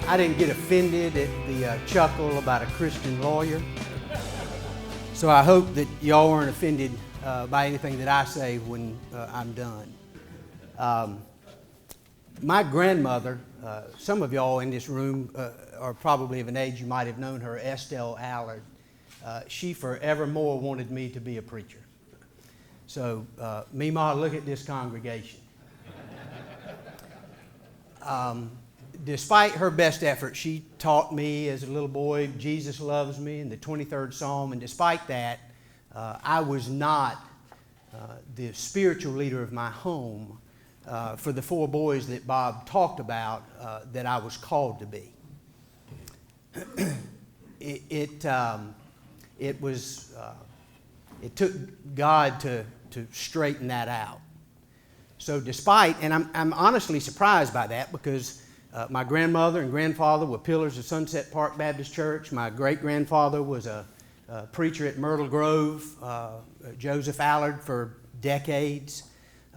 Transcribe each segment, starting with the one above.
I didn't get offended at the chuckle about a Christian lawyer. So I hope that y'all weren't offended by anything that I say when I'm done. My grandmother, some of y'all in this room are probably of an age you might have known her, Estelle Allard. She forevermore wanted me to be a preacher. So, Meemaw, look at this congregation. Despite her best effort, she taught me as a little boy, Jesus loves me, and the 23rd Psalm, and despite that, I was not the spiritual leader of my home for the 4 boys that Bob talked about that I was called to be. It took God to straighten that out. So despite, and I'm honestly surprised by that because my grandmother and grandfather were pillars of Sunset Park Baptist Church. My great-grandfather was a preacher at Myrtle Grove, Joseph Allard, for decades.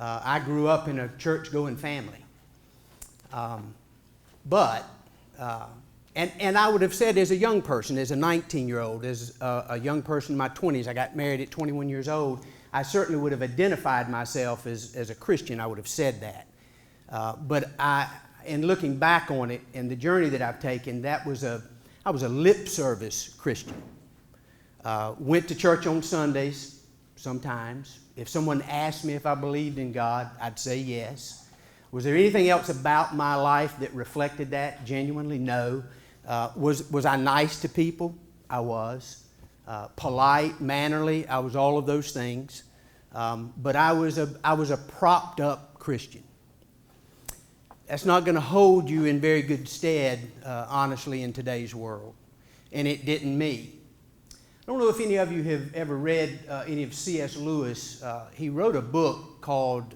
I grew up in a church-going family. And I would have said as a young person, as a 19-year-old, as a young person in my 20s, I got married at 21 years old, I certainly would have identified myself as a Christian. I would have said that. But in looking back on it and the journey that I've taken, I was a lip service Christian. Went to church on Sundays sometimes. If someone asked me if I believed in God, I'd say yes. Was there anything else about my life that reflected that genuinely? No. Was I nice to people? I was. Polite, mannerly, I was all of those things. But I was a propped up Christian. That's not going to hold you in very good stead, honestly, in today's world. And it didn't me. I don't know if any of you have ever read any of C.S. Lewis. He wrote a book called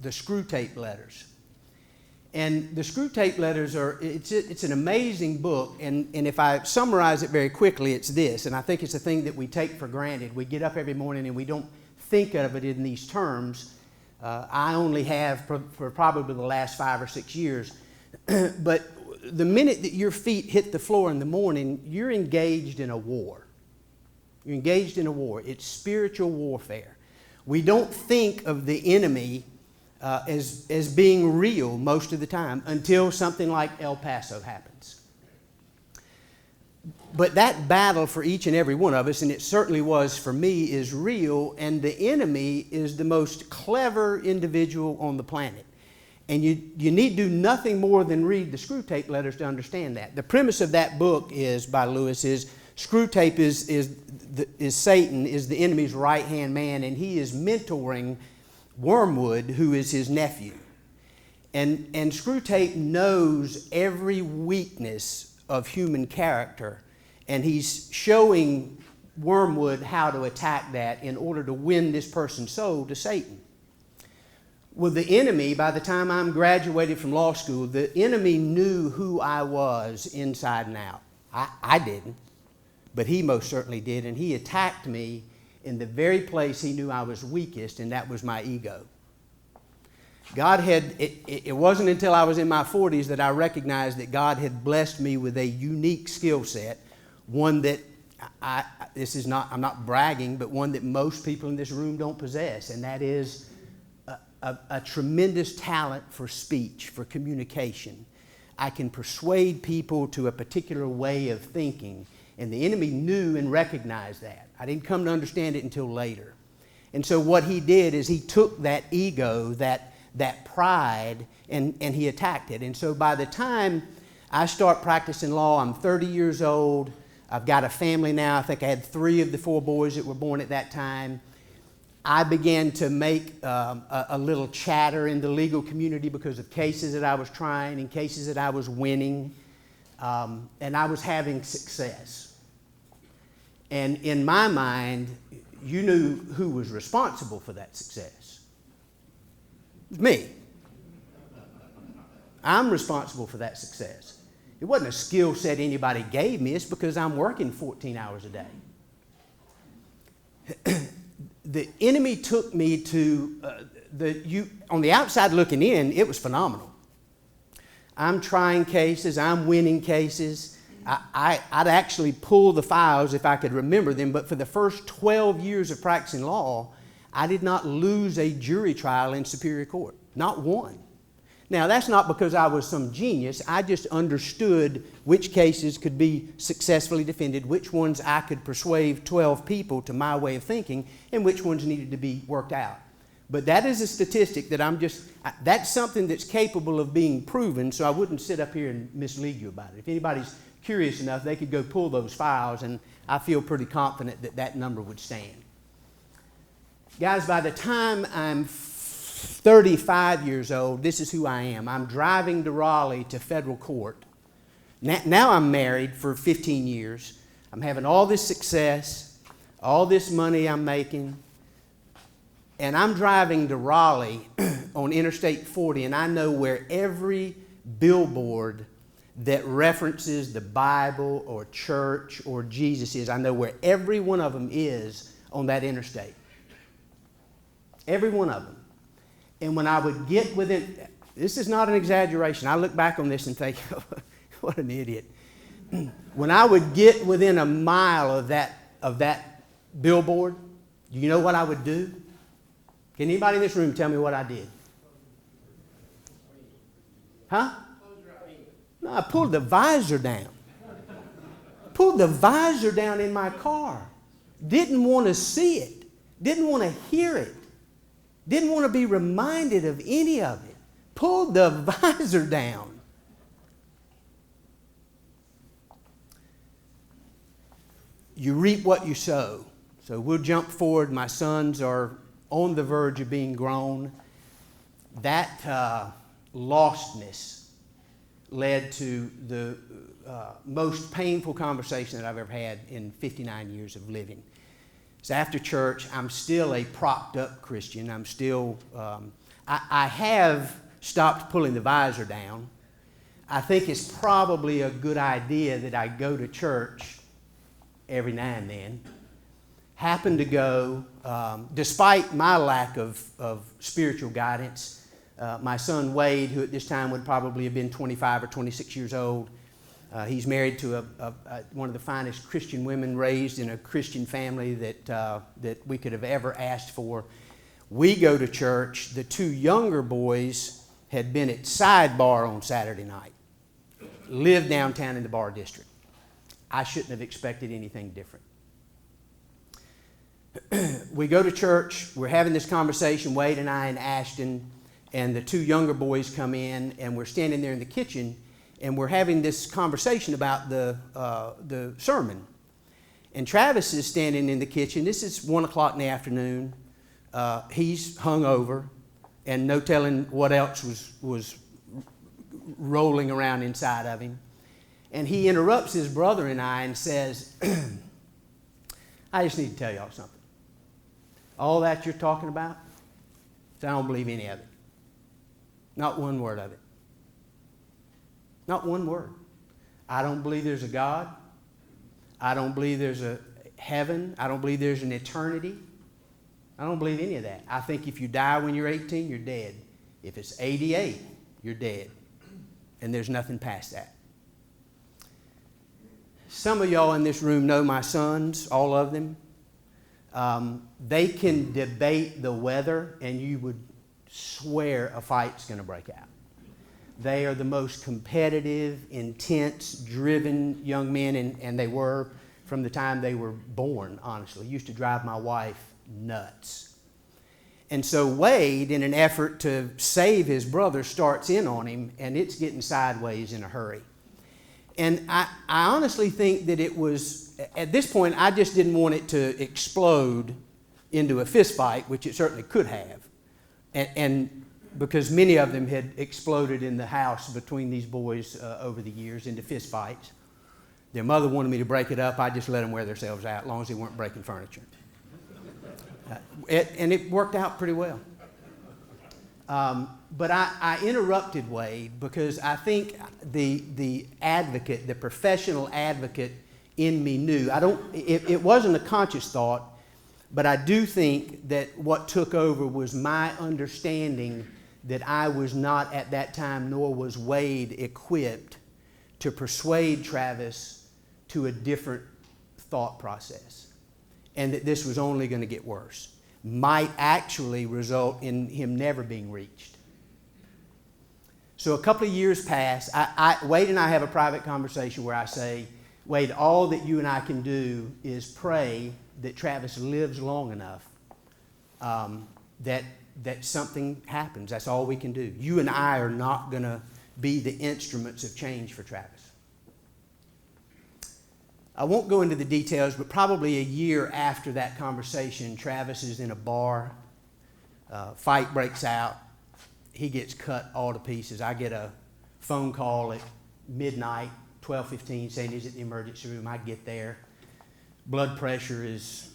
The Screwtape Letters. And the Screwtape Letters it's an amazing book. And if I summarize it very quickly, it's this. And I think it's a thing that we take for granted. We get up every morning and we don't think of it in these terms. I only have for probably the last 5 or 6 years. But the minute that your feet hit the floor in the morning, you're engaged in a war. You're engaged in a war. It's spiritual warfare. We don't think of the enemy as being real most of the time until something like El Paso happens. But that battle for each and every one of us, and it certainly was for me, is real, and the enemy is the most clever individual on the planet. And you need do nothing more than read the Screwtape Letters to understand that. The premise of that book by Lewis is Screwtape is Satan, is the enemy's right-hand man, and he is mentoring Wormwood, who is his nephew. And Screwtape knows every weakness of human character, and he's showing Wormwood how to attack that in order to win this person's soul to Satan. Well, the enemy, by the time I'm graduated from law school, the enemy knew who I was inside and out. I didn't, but he most certainly did, and he attacked me in the very place he knew I was weakest, and that was my ego. It wasn't until I was in my 40s that I recognized that God had blessed me with a unique skill set, one that I'm not bragging, but one that most people in this room don't possess, and that is a tremendous talent for speech, for communication. I can persuade people to a particular way of thinking, and the enemy knew and recognized that. I didn't come to understand it until later. And so what he did is he took that ego, that pride, and he attacked it. And so by the time I start practicing law, I'm 30 years old. I've got a family now. I think I had 3 of the 4 boys that were born at that time. I began to make a little chatter in the legal community because of cases that I was trying and cases that I was winning. And I was having success. And in my mind, you knew who was responsible for that success. It was me. I'm responsible for that success. It wasn't a skill set anybody gave me. It's because I'm working 14 hours a day. The enemy took me to on the outside looking in, it was phenomenal. I'm trying cases, I'm winning cases. I'd actually pull the files if I could remember them, but for the first 12 years of practicing law, I did not lose a jury trial in Superior Court. Not one. Now, that's not because I was some genius. I just understood which cases could be successfully defended, which ones I could persuade 12 people to my way of thinking, and which ones needed to be worked out. But that is a statistic that that's something that's capable of being proven, so I wouldn't sit up here and mislead you about it. If anybody's curious enough, they could go pull those files, and I feel pretty confident that that number would stand. Guys, by the time I'm 35 years old, this is who I am. I'm driving to Raleigh to federal court. Now I'm married for 15 years. I'm having all this success, all this money I'm making, and I'm driving to Raleigh on Interstate 40, and I know where every billboard that references the Bible or church or Jesus is. I know where every one of them is on that interstate. Every one of them. And when I would get within, this is not an exaggeration. I look back on this and think, what an idiot. When I would get within a mile of that billboard, do you know what I would do? Can anybody in this room tell me what I did? Huh? No, I pulled the visor down. Pulled the visor down in my car. Didn't want to see it. Didn't want to hear it. Didn't want to be reminded of any of it. Pulled the visor down. You reap what you sow. So we'll jump forward. My sons are on the verge of being grown. That lostness led to the most painful conversation that I've ever had in 59 years of living. So after church, I'm still a propped up Christian. I'm still, I have stopped pulling the visor down. I think it's probably a good idea that I go to church every now and then. Happen to go, despite my lack of spiritual guidance. My son Wade, who at this time would probably have been 25 or 26 years old, he's married to one of the finest Christian women, raised in a Christian family that we could have ever asked for. We go to church. The two younger boys had been at Sidebar on Saturday night, lived downtown in the Bar District. I shouldn't have expected anything different. We go to church. We're having this conversation, Wade and I and Ashton, and the two younger boys come in, and we're standing there in the kitchen, and we're having this conversation about the sermon. And Travis is standing in the kitchen. This is 1 o'clock in the afternoon. He's hungover, and no telling what else was rolling around inside of him. And he interrupts his brother and I and says, I just need to tell y'all something. All that you're talking about, I don't believe any of it. Not one word of it. Not one word. I don't believe there's a God. I don't believe there's a heaven. I don't believe there's an eternity. I don't believe any of that. I think if you die when you're 18, you're dead. If it's 88, you're dead. And there's nothing past that. Some of y'all in this room know my sons, all of them. They can debate the weather, and you would swear a fight's going to break out. They are the most competitive, intense, driven young men, and they were from the time they were born, honestly. Used to drive my wife nuts. And so Wade, in an effort to save his brother, starts in on him, and it's getting sideways in a hurry. And I honestly think that it was, at this point, I just didn't want it to explode into a fist fight, which it certainly could have. And because many of them had exploded in the house between these boys over the years into fist fights. Their mother wanted me to break it up. I just let them wear themselves out, as long as they weren't breaking furniture. And it worked out pretty well. But I interrupted Wade because I think the advocate, the professional advocate in me knew. It wasn't a conscious thought, but I do think that what took over was my understanding that I was not at that time, nor was Wade, equipped to persuade Travis to a different thought process, and that this was only going to get worse. Might actually result in him never being reached. So a couple of years pass. Wade and I have a private conversation where I say, Wade, all that you and I can do is pray that Travis lives long enough that something happens. That's all we can do. You and I are not going to be the instruments of change for Travis. I won't go into the details, but probably a year after that conversation, Travis is in a bar. Fight breaks out. He gets cut all to pieces. I get a phone call at midnight, 12:15, saying he's at the emergency room. I get there. Blood pressure is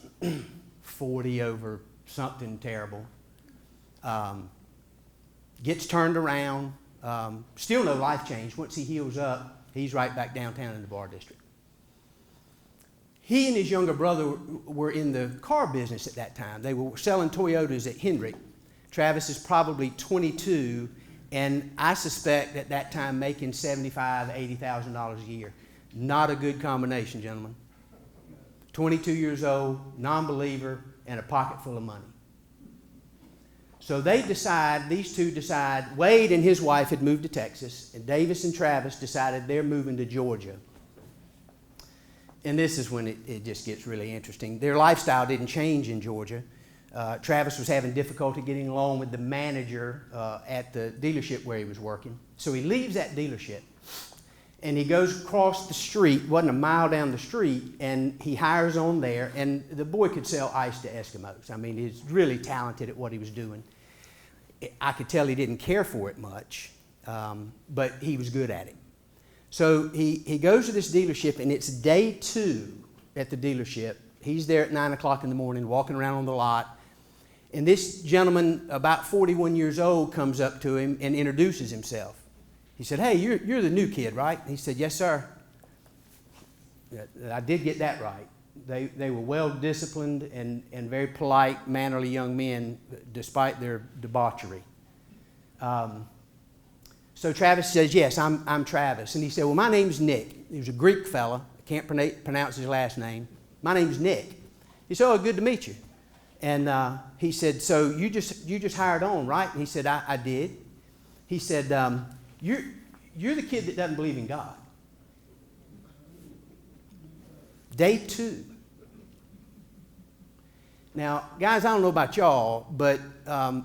40 over something terrible. Gets turned around. Still no life change. Once he heals up, he's right back downtown in the bar district. He and his younger brother were in the car business at that time. They were selling Toyotas at Hendrick. Travis is probably 22, and I suspect at that time making $75,000, $80,000 a year. Not a good combination, gentlemen. 22 years old, non-believer, and a pocket full of money. So these two decide, Wade and his wife had moved to Texas, and Davis and Travis decided they're moving to Georgia. And this is when it just gets really interesting. Their lifestyle didn't change in Georgia. Travis was having difficulty getting along with the manager at the dealership where he was working. So he leaves that dealership and he goes across the street, wasn't a mile down the street, and he hires on there. And the boy could sell ice to Eskimos. I mean, he's really talented at what he was doing. I could tell he didn't care for it much, but he was good at it. So he goes to this dealership, and it's day 2 at the dealership. He's there at 9 o'clock in the morning, walking around on the lot. And this gentleman, about 41 years old, comes up to him and introduces himself. He said, "Hey, you're the new kid, right?" He said, "Yes, sir." I did get that right. They were well-disciplined and very polite, mannerly young men, despite their debauchery. So Travis says, "Yes, I'm Travis." And he said, "Well, my name's Nick." He was a Greek fella. I can't pronounce his last name. "My name's Nick." He said, "Oh, good to meet you." And he said, "So you just hired on, right?" And he said, I did. He said, you're the kid that doesn't believe in God. Day 2. Now, guys, I don't know about y'all, but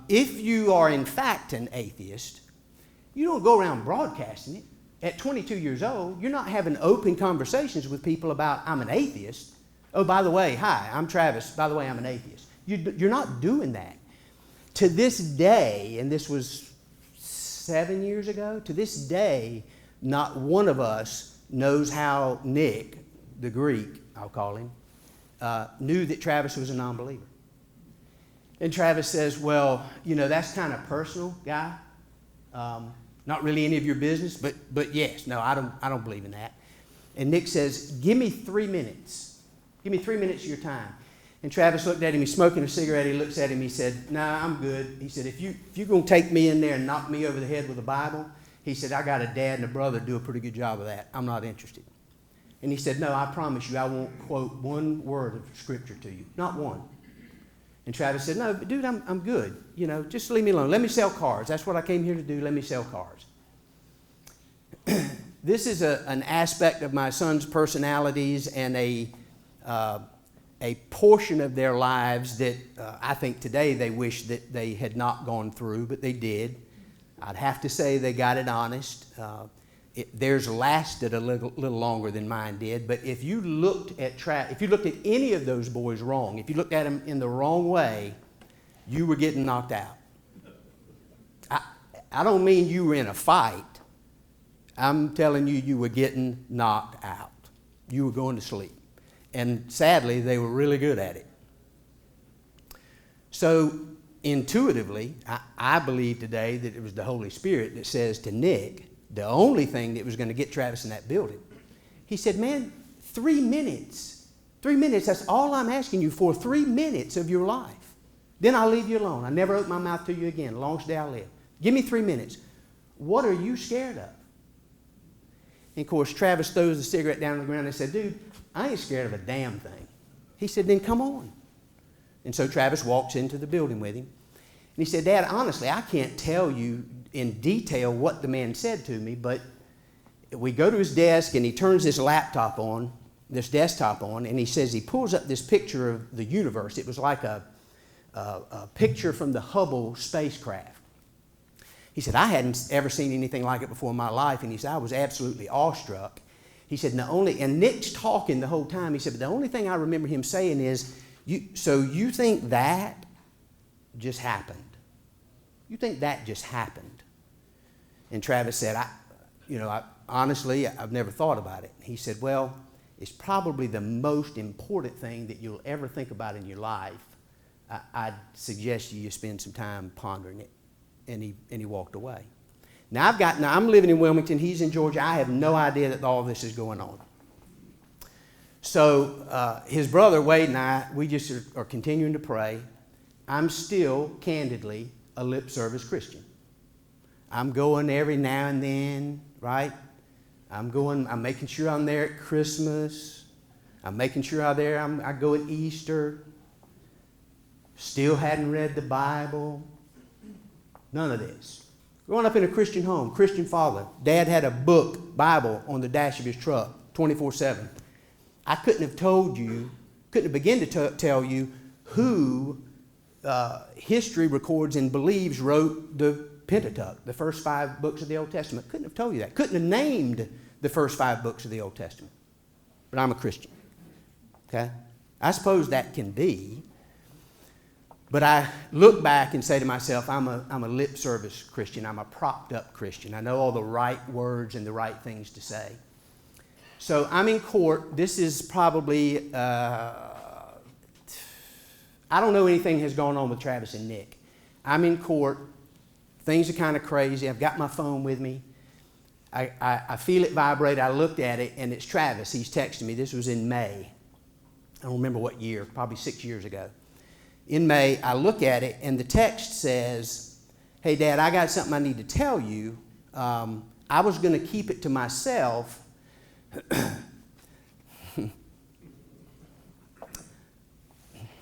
if you are in fact an atheist, you don't go around broadcasting it. At 22 years old, you're not having open conversations with people about, "I'm an atheist. Oh, by the way, hi, I'm Travis. By the way, I'm an atheist." You're not doing that. To this day, and this was 7 years ago, to this day, not one of us knows how Nick, the Greek, I'll call him, knew that Travis was a non-believer. And Travis says, "Well, that's kind of personal, guy. Not really any of your business, but yes, no, I don't believe in that." And Nick says, "Give me 3 minutes. Give me 3 minutes of your time." And Travis looked at him. He's smoking a cigarette. He looks at him. He said, "Nah, I'm good." He said, if you're going to take me in there and knock me over the head with a Bible," he said, "I got a dad and a brother do a pretty good job of that. I'm not interested." And he said, "No, I promise you, I won't quote one word of Scripture to you. Not one." And Travis said, "No, but dude, I'm good. Just leave me alone. Let me sell cars. That's what I came here to do. Let me sell cars." This is an aspect of my son's personalities and a portion of their lives that I think today they wish that they had not gone through, but they did. I'd have to say they got it honest. Theirs lasted a little longer than mine did. But if you looked at any of those boys wrong, if you looked at them in the wrong way, you were getting knocked out. I don't mean you were in a fight. I'm telling you, you were getting knocked out. You were going to sleep. And sadly, they were really good at it. So intuitively, I believe today that it was the Holy Spirit that says to Nick, the only thing that was going to get Travis in that building. He said, "Man, 3 minutes. 3 minutes, that's all I'm asking you for, 3 minutes of your life. Then I'll leave you alone. I never open my mouth to you again, the longest day I live. Give me 3 minutes. What are you scared of? And of course, Travis throws the cigarette down on the ground and said, dude, I ain't scared of a damn thing. He said, then come on. And so Travis walks into the building with him. And he said, Dad, honestly, I can't tell you in detail what the man said to me, but we go to his desk and he turns this desktop on, and he says he pulls up this picture of the universe. It was like a picture from the Hubble spacecraft. He said, I hadn't ever seen anything like it before in my life, and he said, I was absolutely awestruck. He said, and Nick's talking the whole time. He said, but the only thing I remember him saying is, so you think that just happened? You think that just happened? And Travis said, honestly, I've never thought about it. He said, well, it's probably the most important thing that you'll ever think about in your life. I'd suggest you spend some time pondering it. And he walked away. Now I'm living in Wilmington. He's in Georgia. I have no idea that all this is going on. So his brother Wade and I, we just are continuing to pray. I'm still, candidly, a lip service Christian. I'm going every now and then, right? I'm making sure I'm there at Christmas. I'm making sure I go at Easter. Still hadn't read the Bible. None of this. Growing up in a Christian home, Christian father. Dad had a book, Bible, on the dash of his truck, 24/7. I couldn't have begun to tell you who history records and believes wrote the Pentateuch, the first 5 books of the Old Testament. Couldn't have told you that. Couldn't have named the first 5 books of the Old Testament. But I'm a Christian. Okay? I suppose that can be. But I look back and say to myself, I'm a lip service Christian. I'm a propped up Christian. I know all the right words and the right things to say. So I'm in court. This is probably, I don't know anything has gone on with Travis and Nick. I'm in court. Things are kind of crazy. I've got my phone with me. I feel it vibrate. I looked at it, and it's Travis. He's texting me. This was in May. I don't remember what year, probably 6 years ago. In May, I look at it, and the text says, hey, Dad, I got something I need to tell you. I was going to keep it to myself.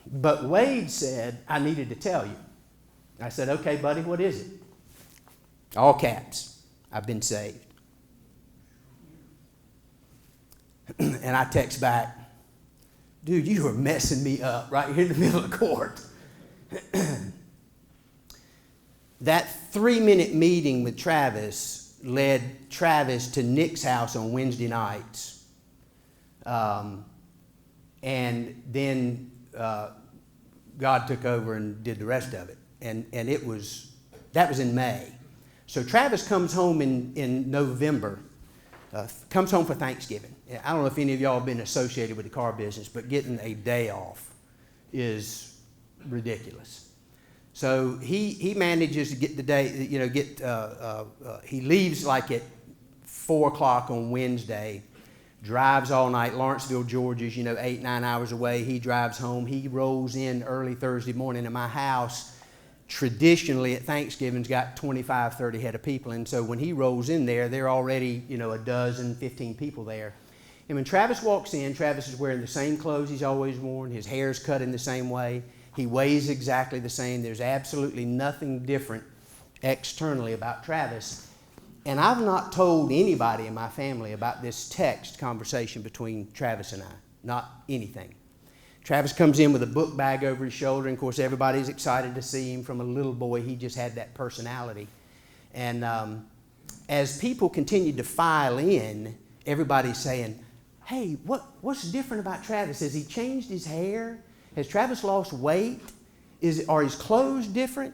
But Wade said I needed to tell you. I said, okay, buddy, what is it? All caps. I've been saved. And I text back, dude, you were messing me up right here in the middle of court. That 3-minute meeting with Travis led Travis to Nick's house on Wednesday nights. And then God took over and did the rest of it. And that was in May. So Travis comes home in November, comes home for Thanksgiving. I don't know if any of y'all have been associated with the car business, but getting a day off is ridiculous. So he manages to get the day, he leaves like at 4 o'clock on Wednesday, drives all night. Lawrenceville, Georgia is, 8-9 hours away. He drives home. He rolls in early Thursday morning, and my house traditionally at Thanksgiving's got 25, 30 head of people. And so when he rolls in there, they're already, a dozen, 15 people there. And when Travis walks in, Travis is wearing the same clothes he's always worn. His hair's cut in the same way. He weighs exactly the same. There's absolutely nothing different externally about Travis. And I've not told anybody in my family about this text conversation between Travis and I. Not anything. Travis comes in with a book bag over his shoulder, and of course everybody's excited to see him. From a little boy, he just had that personality. And as people continued to file in, everybody's saying, hey, what's different about Travis? Has he changed his hair? Has Travis lost weight? Are his clothes different?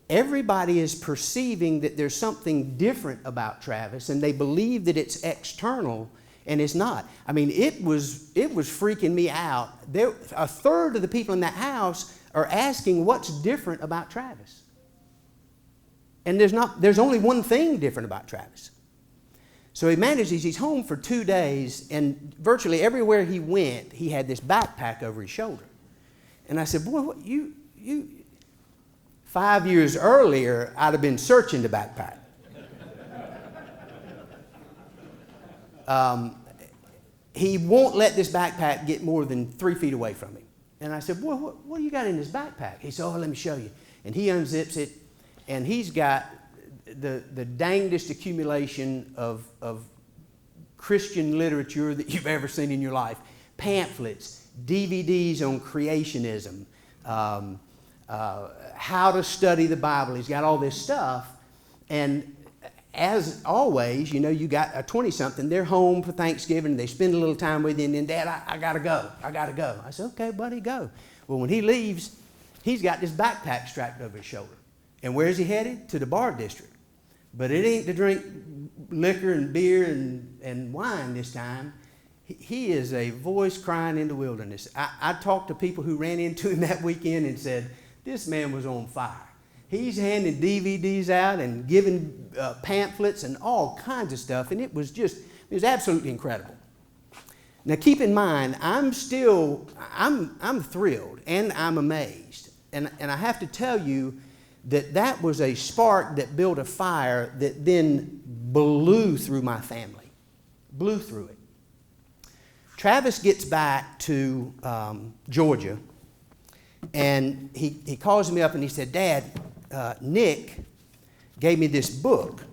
Everybody is perceiving that there's something different about Travis, and they believe that it's external, and it's not. I mean, it was freaking me out. A third of the people in that house are asking what's different about Travis. And there's only one thing different about Travis. So he manages, he's home for 2 days, and virtually everywhere he went, he had this backpack over his shoulder. And I said, boy, 5 years earlier, I'd have been searching the backpack. He won't let this backpack get more than 3 feet away from him. And I said, boy, what do you got in this backpack? He said, oh, let me show you. And he unzips it, and he's got the dangest accumulation of Christian literature that you've ever seen in your life. Pamphlets, DVDs on creationism, how to study the Bible. He's got all this stuff. And as always, you know, you got a 20-something, they're home for Thanksgiving, they spend a little time with you, and then, Dad, I gotta go. I said, okay, buddy, go. Well, when he leaves, he's got this backpack strapped over his shoulder. And where's he headed? To the bar district. But it ain't to drink liquor and beer and wine this time. He is a voice crying in the wilderness. I talked to people who ran into him that weekend and said, this man was on fire. He's handing DVDs out and giving pamphlets and all kinds of stuff, and it was absolutely incredible. Now keep in mind, I'm thrilled and I'm amazed. And I have to tell you that was a spark that built a fire that then blew through my family, blew through it. Travis gets back to Georgia, and he calls me up and he said, Dad, Nick gave me this book,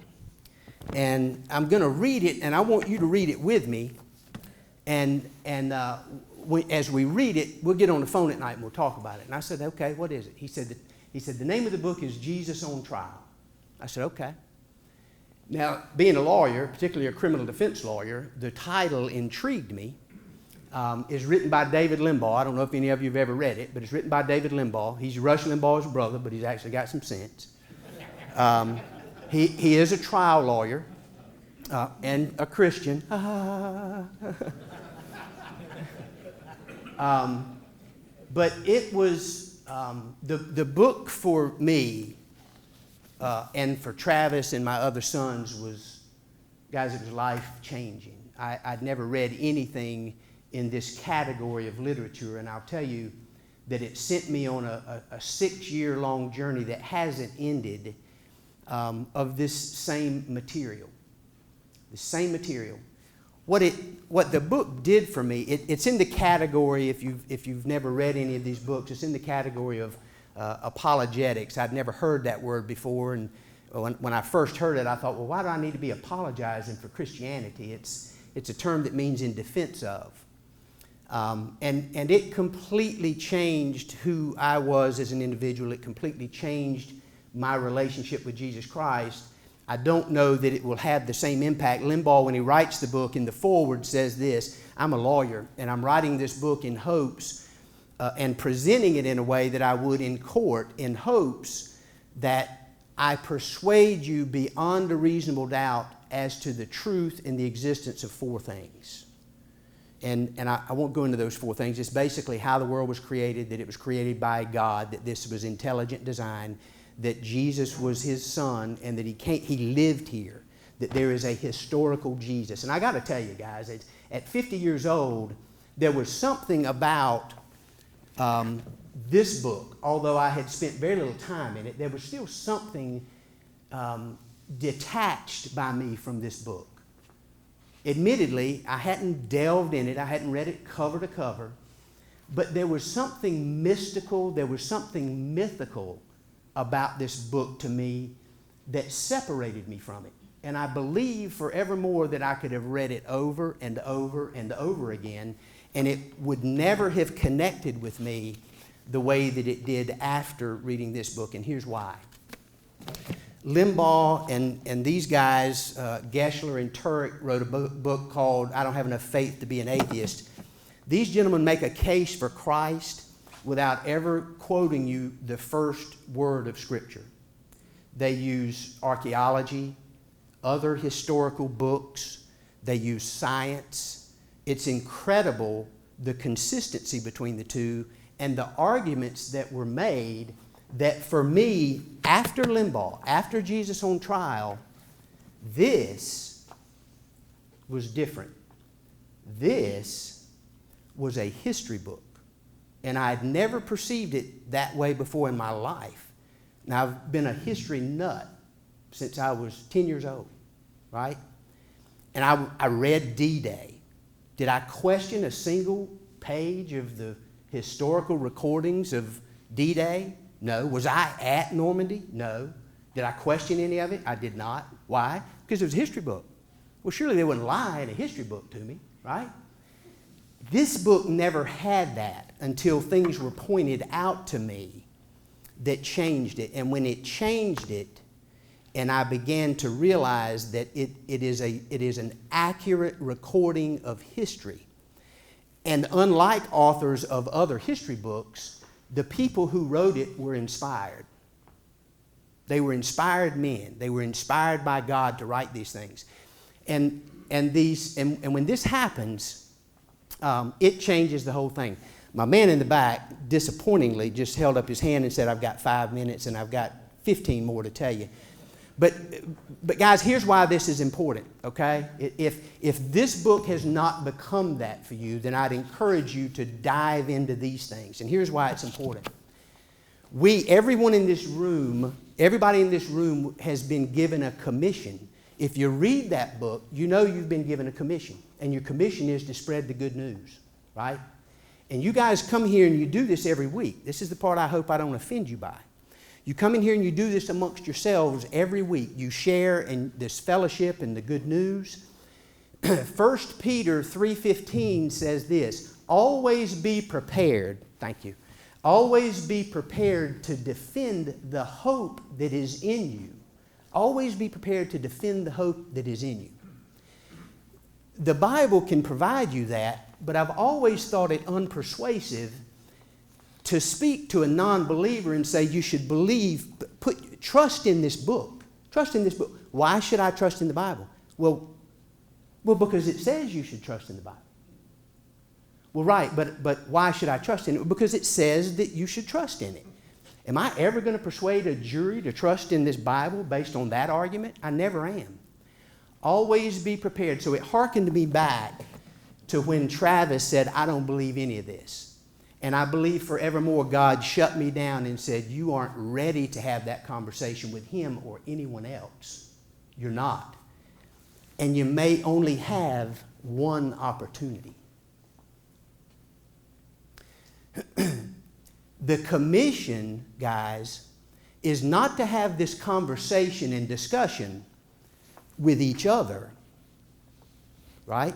and I'm going to read it, and I want you to read it with me. And as we read it, we'll get on the phone at night and we'll talk about it. And I said, okay, what is it? He said, the name of the book is Jesus on Trial. I said, okay. Now, being a lawyer, particularly a criminal defense lawyer, the title intrigued me. It's written by David Limbaugh. I don't know if any of you have ever read it, but it's written by David Limbaugh. He's Rush Limbaugh's brother, but he's actually got some sense. He is a trial lawyer and a Christian. But it was the book for me and for Travis and my other sons was, guys, it was life-changing. I'd never read anything in this category of literature, and I'll tell you that it sent me on a 6-year-long journey that hasn't ended of this same material. The same material. What the book did for me, it's in the category, if you've never read any of these books, it's in the category of apologetics. I'd never heard that word before, and when I first heard it, I thought, well, why do I need to be apologizing for Christianity? It's a term that means in defense of. And it completely changed who I was as an individual. It completely changed my relationship with Jesus Christ. I don't know that it will have the same impact. Limbaugh, when he writes the book, in the foreword says this, I'm a lawyer, and I'm writing this book in hopes and presenting it in a way that I would in court, in hopes that I persuade you beyond a reasonable doubt as to the truth and the existence of 4 things. And I won't go into those 4 things. It's basically how the world was created, that it was created by God, that this was intelligent design, that Jesus was his son, and that he lived here, that there is a historical Jesus. And I got to tell you guys, at 50 years old, there was something about this book, although I had spent very little time in it, there was still something detached by me from this book. Admittedly, I hadn't delved in it, I hadn't read it cover to cover, but there was something mystical, there was something mythical about this book to me that separated me from it. And I believe forevermore that I could have read it over and over and over again, and it would never have connected with me the way that it did after reading this book, and here's why. Limbaugh and these guys, Geschler and Turek, wrote a book called I Don't Have Enough Faith to Be an Atheist. These gentlemen make a case for Christ without ever quoting you the first word of Scripture. They use archaeology, other historical books, they use science. It's incredible the consistency between the two and the arguments that were made that for me, after Limbaugh, after Jesus on Trial, this was different. This was a history book. And I had never perceived it that way before in my life. Now, I've been a history nut since I was 10 years old, right? And I read D-Day. Did I question a single page of the historical recordings of D-Day? No. Was I at Normandy? No. Did I question any of it? I did not. Why? Because it was a history book. Well, surely they wouldn't lie in a history book to me, right? This book never had that until things were pointed out to me that changed it. And when it changed it, and I began to realize that it is an accurate recording of history. And unlike authors of other history books, the people who wrote it were inspired. They were inspired men. They were inspired by God to write these things. And when this happens, it changes the whole thing. My man in the back, disappointingly, just held up his hand and said, I've got 5 minutes and I've got 15 more to tell you. But guys, here's why this is important, okay? If this book has not become that for you, then I'd encourage you to dive into these things. And here's why it's important. Everybody in this room has been given a commission. If you read that book, you know you've been given a commission. And your commission is to spread the good news, right? And you guys come here and you do this every week. This is the part I hope I don't offend you by. You come in here and you do this amongst yourselves every week. You share in this fellowship and the good news. 1 Peter 3:15 says this, always be prepared, thank you, always be prepared to defend the hope that is in you. Always be prepared to defend the hope that is in you. The Bible can provide you that, but I've always thought it unpersuasive to speak to a non-believer and say you should believe, trust in this book. Trust in this book. Why should I trust in the Bible? Well, because it says you should trust in the Bible. Well, right, but why should I trust in it? Because it says that you should trust in it. Am I ever going to persuade a jury to trust in this Bible based on that argument? I never am. Always be prepared. So it hearkened me back to when Travis said, I don't believe any of this. And I believe forevermore God shut me down and said, you aren't ready to have that conversation with him or anyone else. You're not. And you may only have one opportunity. The commission, guys, is not to have this conversation and discussion with each other, right?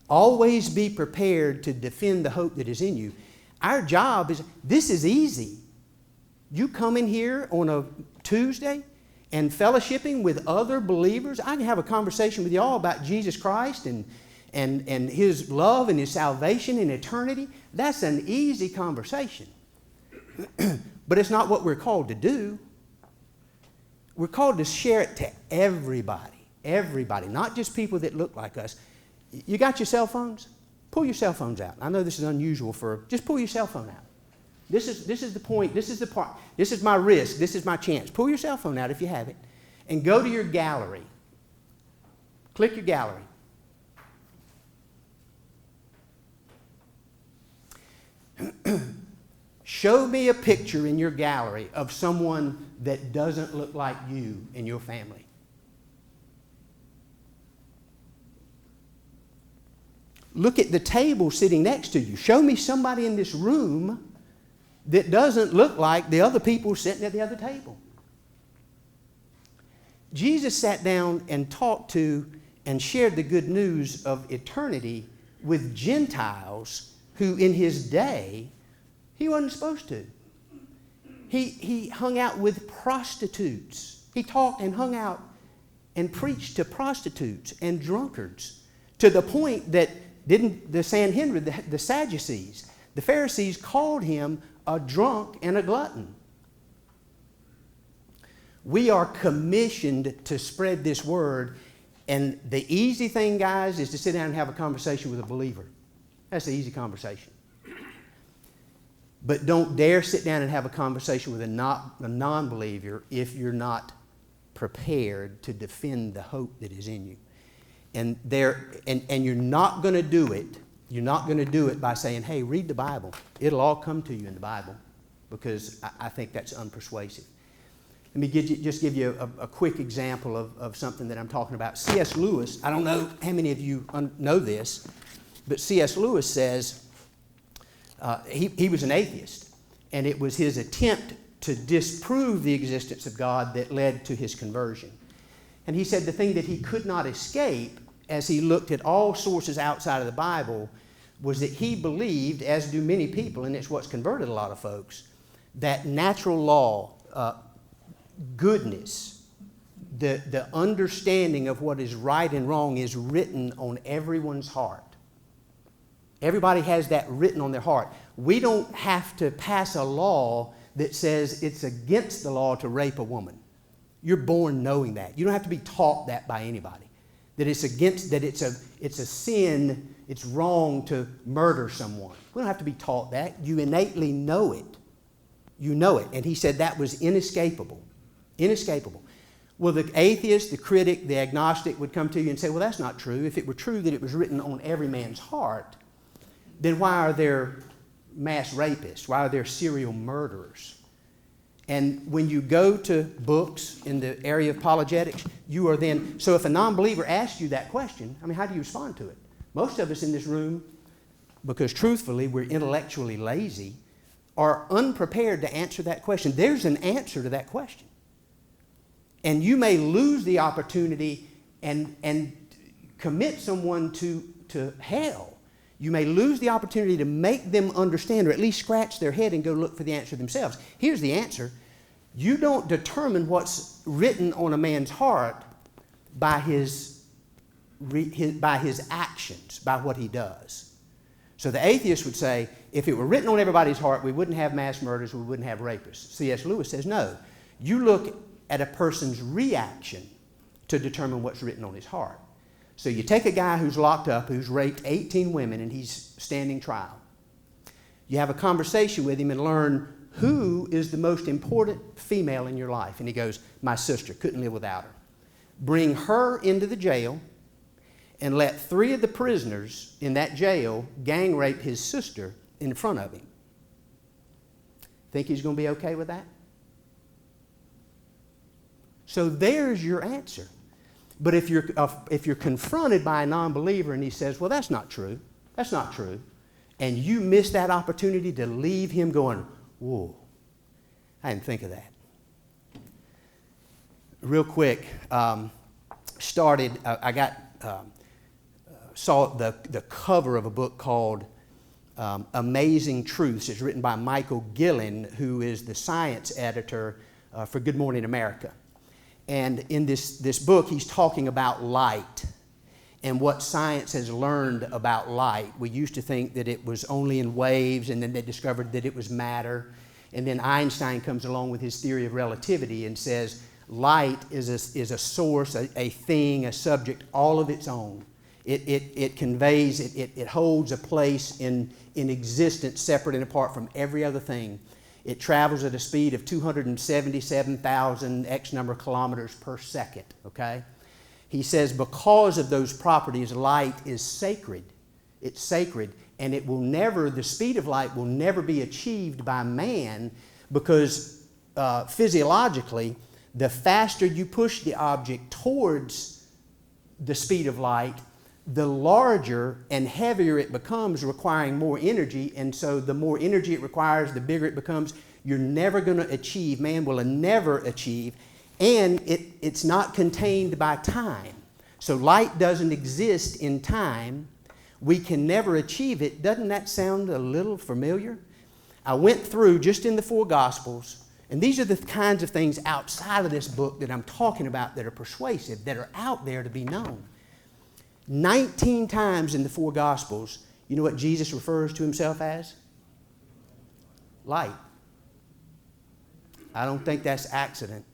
Always be prepared to defend the hope that is in you. Our job is, this is easy. You come in here on a Tuesday and fellowshipping with other believers. I can have a conversation with y'all about Jesus Christ and his love and his salvation and eternity. That's an easy conversation. But it's not what we're called to do. We're called to share it to everybody, not just people that look like us. You got your cell phones? Pull your cell phones out. I know this is unusual just pull your cell phone out. This is the point, this is the part, this is my risk, this is my chance. Pull your cell phone out if you have it and go to your gallery. Click your gallery. Show me a picture in your gallery of someone that doesn't look like you and your family. Look at the table sitting next to you. Show me somebody in this room that doesn't look like the other people sitting at the other table. Jesus sat down and talked to and shared the good news of eternity with Gentiles who in his day he wasn't supposed to. He hung out with prostitutes. He talked and hung out and preached to prostitutes and drunkards to the point that didn't the Sanhedrin, the Sadducees, the Pharisees called him a drunk and a glutton. We are commissioned to spread this word, and the easy thing, guys, is to sit down and have a conversation with a believer. That's an easy conversation. But don't dare sit down and have a conversation with a non-believer if you're not prepared to defend the hope that is in you. And you're not going to do it. You're not going to do it by saying, hey, read the Bible. It'll all come to you in the Bible. because I think that's unpersuasive. Let me just give you a quick example of something that I'm talking about. C.S. Lewis, I don't know how many of you know this, but C.S. Lewis says he was an atheist, and it was his attempt to disprove the existence of God that led to his conversion. And he said the thing that he could not escape as he looked at all sources outside of the Bible was that he believed, as do many people, and it's what's converted a lot of folks, that natural law, goodness, the understanding of what is right and wrong is written on everyone's heart. Everybody has that written on their heart. We don't have to pass a law that says it's against the law to rape a woman. You're born knowing that. You don't have to be taught that by anybody. That it's against, that it's a sin, it's wrong to murder someone. We don't have to be taught that. You innately know it. You know it. And he said that was inescapable. Inescapable. Well, the atheist, the critic, the agnostic would come to you and say, well, that's not true. If it were true that it was written on every man's heart, then why are there mass rapists? Why are there serial murderers? And when you go to books in the area of apologetics, you are then, so if a non-believer asks you that question, I mean, how do you respond to it? Most of us in this room, because truthfully we're intellectually lazy, are unprepared to answer that question. There's an answer to that question. And you may lose the opportunity and commit someone to hell. You may lose the opportunity to make them understand, or at least scratch their head and go look for the answer themselves. Here's the answer. You don't determine what's written on a man's heart by his actions, by what he does. So the atheist would say, if it were written on everybody's heart, we wouldn't have mass murders, we wouldn't have rapists. C.S. Lewis says, no. You look at a person's reaction to determine what's written on his heart. So you take a guy who's locked up, who's raped 18 women, and he's standing trial. You have a conversation with him and learn who is the most important female in your life. And he goes, my sister, couldn't live without her. Bring her into the jail and let 3 of the prisoners in that jail gang rape his sister in front of him. Think he's going to be okay with that? So there's your answer. But if you're confronted by a non-believer and he says, well, that's not true, and you miss that opportunity to leave him going, whoa, I didn't think of that. Real quick, I saw the cover of a book called Amazing Truths. It's written by Michael Gillen, who is the science editor for Good Morning America. And in this book, he's talking about light and what science has learned about light. We used to think that it was only in waves, and then they discovered that it was matter. And then Einstein comes along with his theory of relativity and says light is a source, a thing, a subject, all of its own. It conveys, it holds a place in existence separate and apart from every other thing. It travels at a speed of 277,000 X number of kilometers per second, okay? He says because of those properties, light is sacred. It's sacred, and it will never, the speed of light will never be achieved by man because physiologically, the faster you push the object towards the speed of light, the larger and heavier it becomes, requiring more energy. And so the more energy it requires, the bigger it becomes. You're never going to achieve, man will never achieve, and it's not contained by time. So light doesn't exist in time. We can never achieve it. Doesn't that sound a little familiar? I went through just in the 4 Gospels, and these are the kinds of things outside of this book that I'm talking about that are persuasive, that are out there to be known. 19 times in the 4 Gospels, you know what Jesus refers to himself as? Light. I don't think that's accident.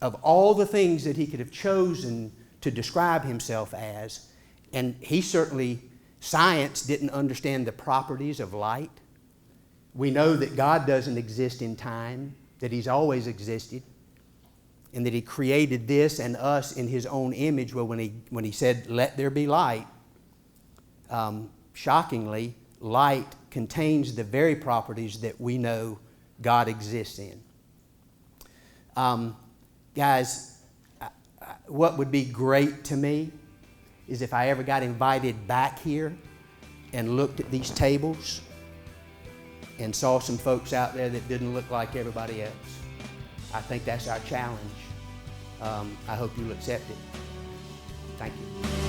Of all the things that he could have chosen to describe himself as, and he certainly, science didn't understand the properties of light. We know that God doesn't exist in time, that he's always existed, and that he created this and us in his own image. Well, when he said, let there be light, shockingly, light contains the very properties that we know God exists in. Guys, what would be great to me is if I ever got invited back here and looked at these tables and saw some folks out there that didn't look like everybody else. I think that's our challenge. I hope you'll accept it. Thank you.